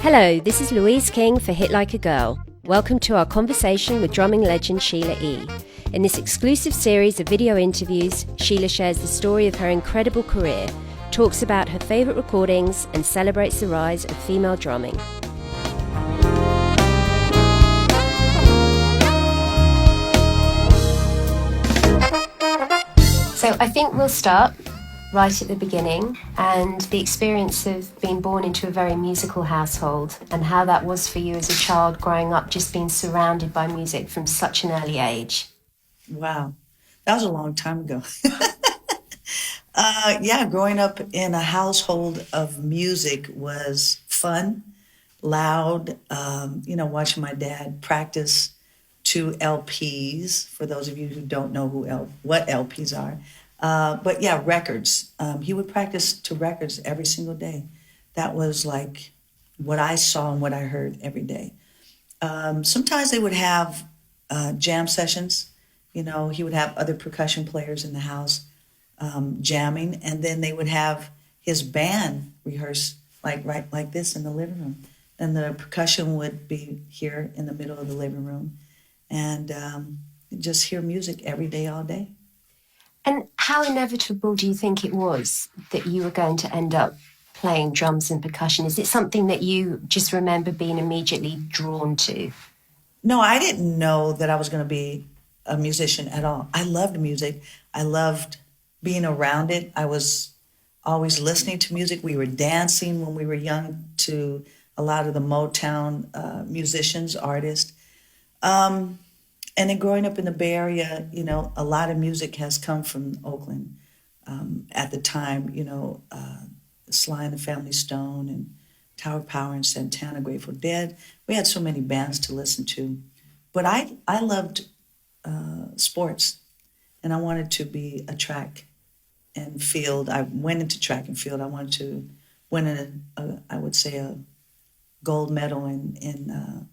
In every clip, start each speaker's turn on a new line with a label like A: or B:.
A: Hello, this is Louise King for Hit Like a Girl. Welcome to our conversation with drumming legend Sheila E. In this exclusive series of video interviews, Sheila shares the story of her incredible career, talks about her favourite recordings, and celebrates the rise of female drumming. So I think we'll start right at the beginning and the experience of being born into a very musical household and how that was for you as a child growing up, just being surrounded by music from such an early age.
B: Wow, that was a long time ago. Growing up in a household of music was fun, loud, watching my dad practice to LPs, for those of you who don't know what LPs are. Records. He would practice to records every single day. That was like what I saw and what I heard every day. Sometimes they would have jam sessions. He would have other percussion players in the house jamming, and then they would have his band rehearse like this in the living room. And the percussion would be here in the middle of the living room, and just hear music every day, all day.
A: And how inevitable do you think it was that you were going to end up playing drums and percussion? Is it something that you just remember being immediately drawn to?
B: No, I didn't know that I was going to be a musician at all. I loved music. I loved being around it. I was always listening to music. We were dancing when we were young to a lot of the Motown musicians, artists. And then growing up in the Bay Area, a lot of music has come from Oakland. At the time, Sly and the Family Stone and Tower Power and Santana, Grateful Dead. We had so many bands to listen to. But I loved sports, and I wanted to be a track and field. I went into track and field. I wanted to win a gold medal in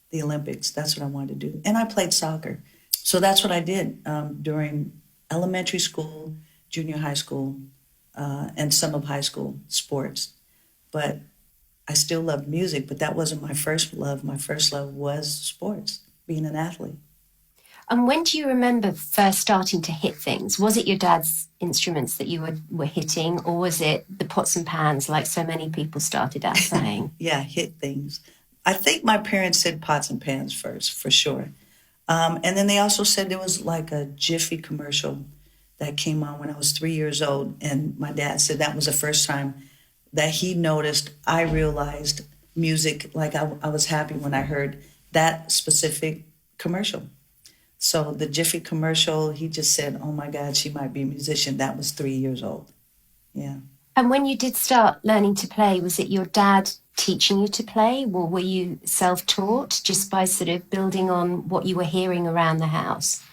B: the Olympics. That's what I wanted to do. And I played soccer. So that's what I did during elementary school, junior high school, and some of high school sports. But I still loved music, but that wasn't my first love. My first love was sports, being an athlete.
A: And when do you remember first starting to hit things? Was it your dad's instruments that you were hitting, or was it the pots and pans like so many people started out playing?
B: Yeah, hit things. I think my parents said pots and pans first, for sure. And then they also said there was like a Jiffy commercial that came on when I was 3 years old. And my dad said that was the first time that he noticed I realized music. Like I was happy when I heard that specific commercial. So the Jiffy commercial, he just said, oh my God, she might be a musician. That was 3 years old. Yeah.
A: And when you did start learning to play, was it your dad teaching you to play, or were you self-taught just by sort of building on what you were hearing around the house?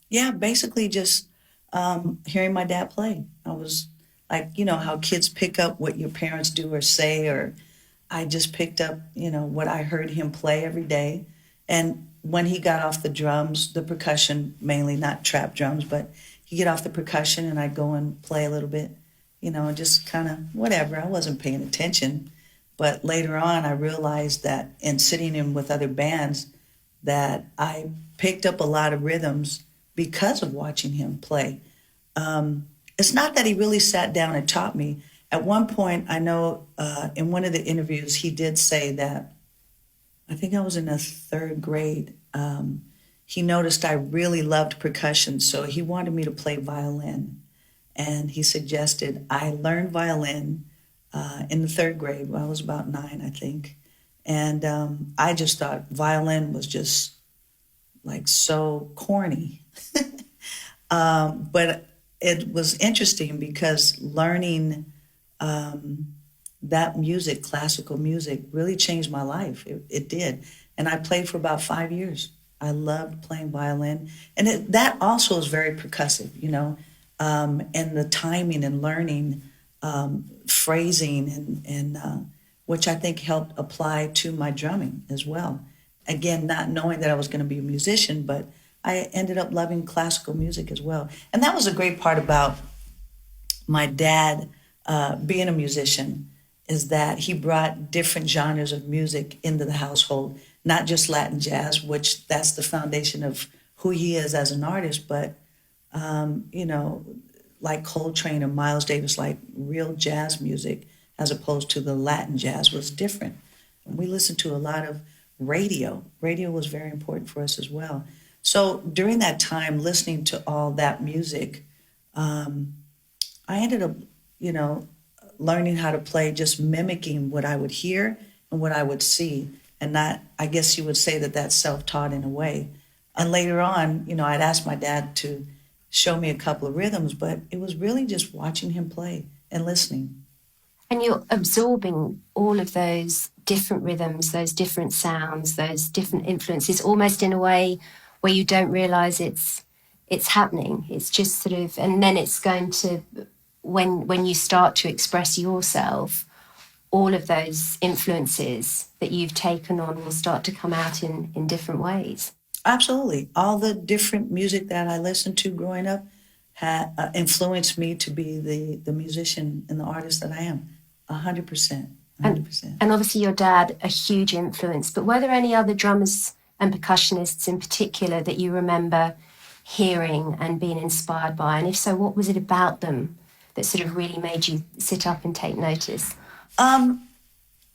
B: Yeah, basically just hearing my dad play. I was like, how kids pick up what your parents do or say, or I just picked up, what I heard him play every day. And when he got off the drums, the percussion, mainly not trap drums, but he'd get off the percussion and I'd go and play a little bit, just kind of whatever. I wasn't paying attention. But later on, I realized that in sitting in with other bands, that I picked up a lot of rhythms because of watching him play. It's not that he really sat down and taught me. At one point, I know in one of the interviews, he did say that, I think I was in the third grade, he noticed I really loved percussion, so he wanted me to play violin. And he suggested I learn violin in the third grade. Well, I was about 9, I think. And I just thought violin was just like so corny. But it was interesting because learning that music, classical music, really changed my life. It did. And I played for about 5 years. I loved playing violin. And that also is very percussive, and the timing and learning phrasing and which I think helped apply to my drumming as well. Again, not knowing that I was going to be a musician, but I ended up loving classical music as well. And that was a great part about my dad being a musician is that he brought different genres of music into the household, not just Latin jazz, which that's the foundation of who he is as an artist, but you know, like Coltrane or Miles Davis, like real jazz music, as opposed to the Latin jazz was different. We listened to a lot of radio. Radio was very important for us as well. So during that time, listening to all that music, I ended up, you know, learning how to play, just mimicking what I would hear and what I would see. And not, I guess you would say that that's self-taught in a way. And later on, you know, I'd asked my dad to show me a couple of rhythms, but it was really just watching him play and listening.
A: And you're absorbing all of those different rhythms, those different sounds, those different influences, almost in a way where you don't realize it's happening. It's just sort of, and then it's going to, when you start to express yourself, all of those influences that you've taken on will start to come out in different ways.
B: Absolutely. All the different music that I listened to growing up had influenced me to be the musician and the artist that I am. 100%. 100%.
A: And obviously your dad, a huge influence, but were there any other drummers and percussionists in particular that you remember hearing and being inspired by? And if so, what was it about them that sort of really made you sit up and take notice?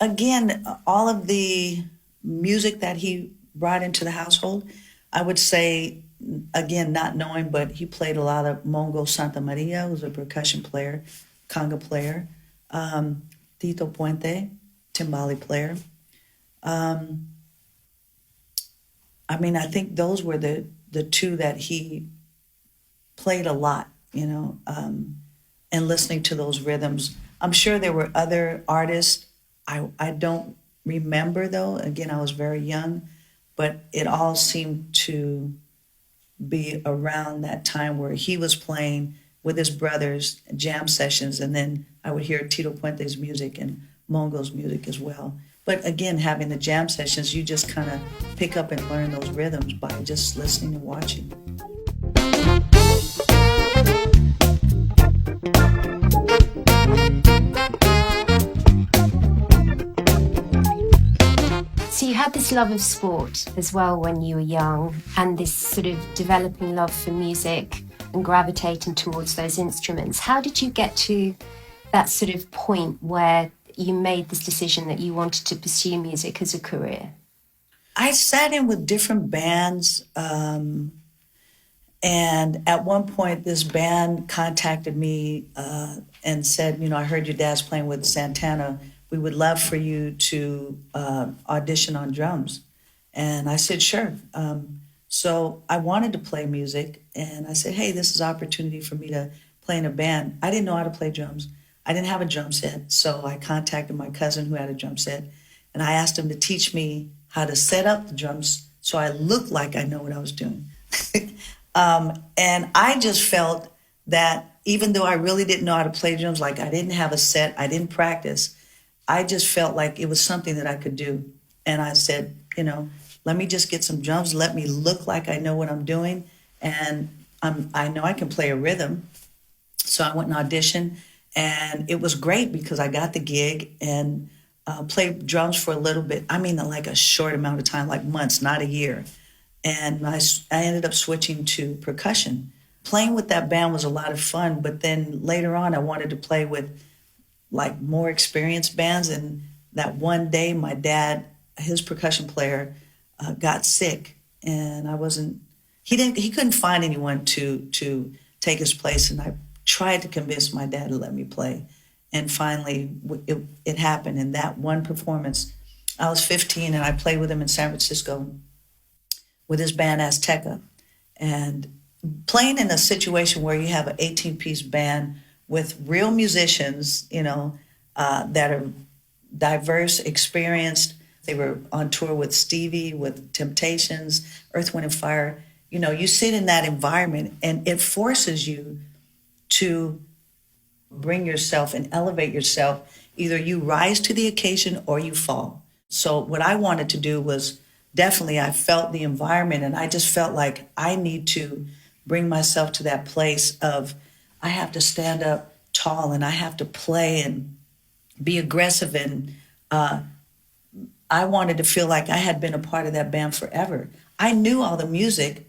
B: Again, all of the music that he brought into the household, I would say, again, not knowing, but he played a lot of Mongo Santa Maria, who was a percussion player, conga player, Tito Puente, timbale player. I mean, I think those were the two that he played a lot, you know, and listening to those rhythms. I'm sure there were other artists. I don't remember, though. Again, I was very young, but it all seemed to be around that time where he was playing with his brothers, jam sessions, and then I would hear Tito Puente's music and Mongo's music as well. But again, having the jam sessions, you just kind of pick up and learn those rhythms by just listening and watching.
A: So you had this love of sport as well when you were young, and this sort of developing love for music and gravitating towards those instruments. How did you get to that sort of point where you made this decision that you wanted to pursue music as a career?
B: I sat in with different bands, and at one point this band contacted me and said, you know, I heard your dad's playing with Santana. We would love for you to audition on drums. And I said, sure. So I wanted to play music, and I said, hey, this is an opportunity for me to play in a band. I didn't know how to play drums. I didn't have a drum set, so I contacted my cousin who had a drum set, and I asked him to teach me how to set up the drums so I looked like I know what I was doing. And I just felt that even though I really didn't know how to play drums, like I didn't have a set, I didn't practice, I just felt like it was something that I could do. And I said, you know, let me just get some drums, let me look like I know what I'm doing, and I know I can play a rhythm. So I went and auditioned, and it was great because I got the gig and played drums for a little bit. I mean, like a short amount of time, like months, not a year. And I ended up switching to percussion. Playing with that band was a lot of fun, but then later on I wanted to play with like more experienced bands. And that one day my dad, his percussion player, got sick, and he couldn't find anyone to take his place. And I tried to convince my dad to let me play. And finally it happened. In that one performance, I was 15 and I played with him in San Francisco with his band Azteca. And playing in a situation where you have an 18-piece band with real musicians, you know, that are diverse, experienced. They were on tour with Stevie, with Temptations, Earth, Wind, and Fire. You know, you sit in that environment and it forces you to bring yourself and elevate yourself. Either you rise to the occasion or you fall. So what I wanted to do was definitely, I felt the environment and I just felt like I need to bring myself to that place of I have to stand up tall and I have to play and be aggressive, and I wanted to feel like I had been a part of that band forever. I knew all the music,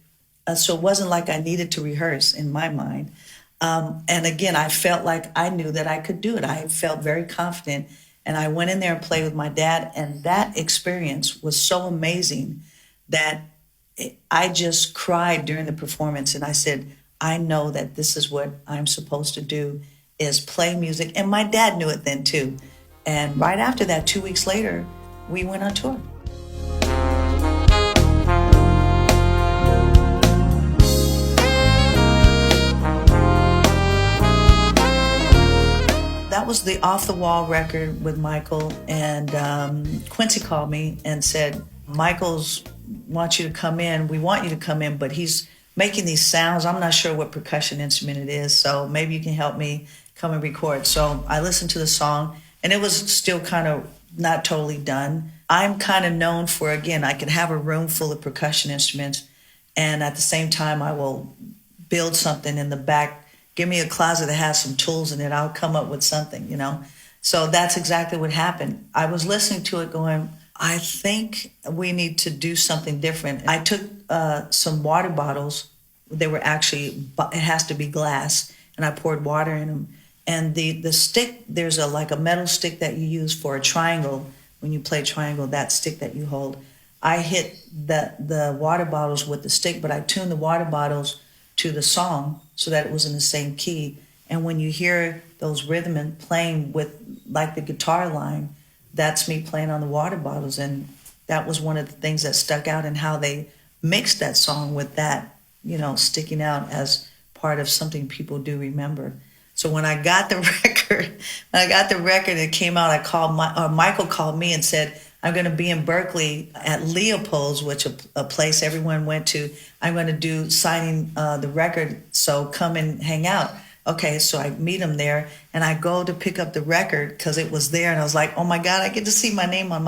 B: so it wasn't like I needed to rehearse in my mind. And again, I felt like I knew that I could do it. I felt very confident. And I went in there and played with my dad. And that experience was so amazing that I just cried during the performance. And I said, I know that this is what I'm supposed to do, is play music. And my dad knew it then too. And right after that, 2 weeks later, we went on tour. That was the Off the Wall record with Michael, and Quincy called me and said, Michael's wants you to come in. We want you to come in, but he's making these sounds. I'm not sure what percussion instrument it is, so maybe you can help me come and record. So I listened to the song, and it was still kind of not totally done. I'm kind of known for, again, I can have a room full of percussion instruments, and at the same time, I will build something in the back. Give me a closet that has some tools in it. I'll come up with something, you know? So that's exactly what happened. I was listening to it going, I think we need to do something different. I took some water bottles. They were actually, it has to be glass, and I poured water in them. And the stick, there's like a metal stick that you use for a triangle. When you play triangle, that stick that you hold. I hit the water bottles with the stick, but I tuned the water bottles to the song so that it was in the same key. And when you hear those rhythm and playing with like the guitar line, that's me playing on the water bottles. And that was one of the things that stuck out in how they mixed that song with that, you know, sticking out as part of something people do remember. So when I got the record, it came out, I called Michael called me and said, I'm going to be in Berkeley at Leopold's, which a place everyone went to. I'm going to do signing the record, so come and hang out. Okay, so I meet him there, and I go to pick up the record because it was there, and I was like, oh my God, I get to see my name on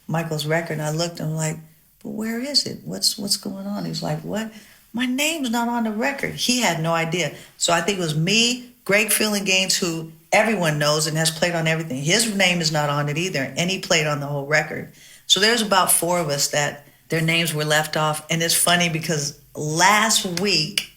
B: Michael's record. And I looked, and I'm like, but where is it? What's going on? He's like, what? My name's not on the record. He had no idea. So I think it was me, Greg Gaines, who everyone knows and has played on everything. His name is not on it either, and he played on the whole record. So there's about 4 of us that their names were left off. And it's funny because last week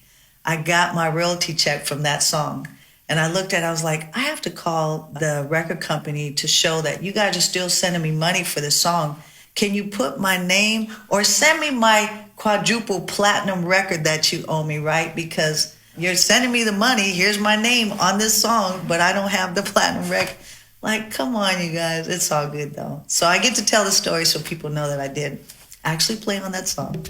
B: I got my royalty check from that song. And I looked at it, I was like, I have to call the record company to show that you guys are still sending me money for this song. Can you put my name or send me my quadruple platinum record that you owe me, right? Because you're sending me the money, here's my name on this song, but I don't have the platinum record. Like, come on, you guys. It's all good, though. So I get to tell the story so people know that I did actually play on that song.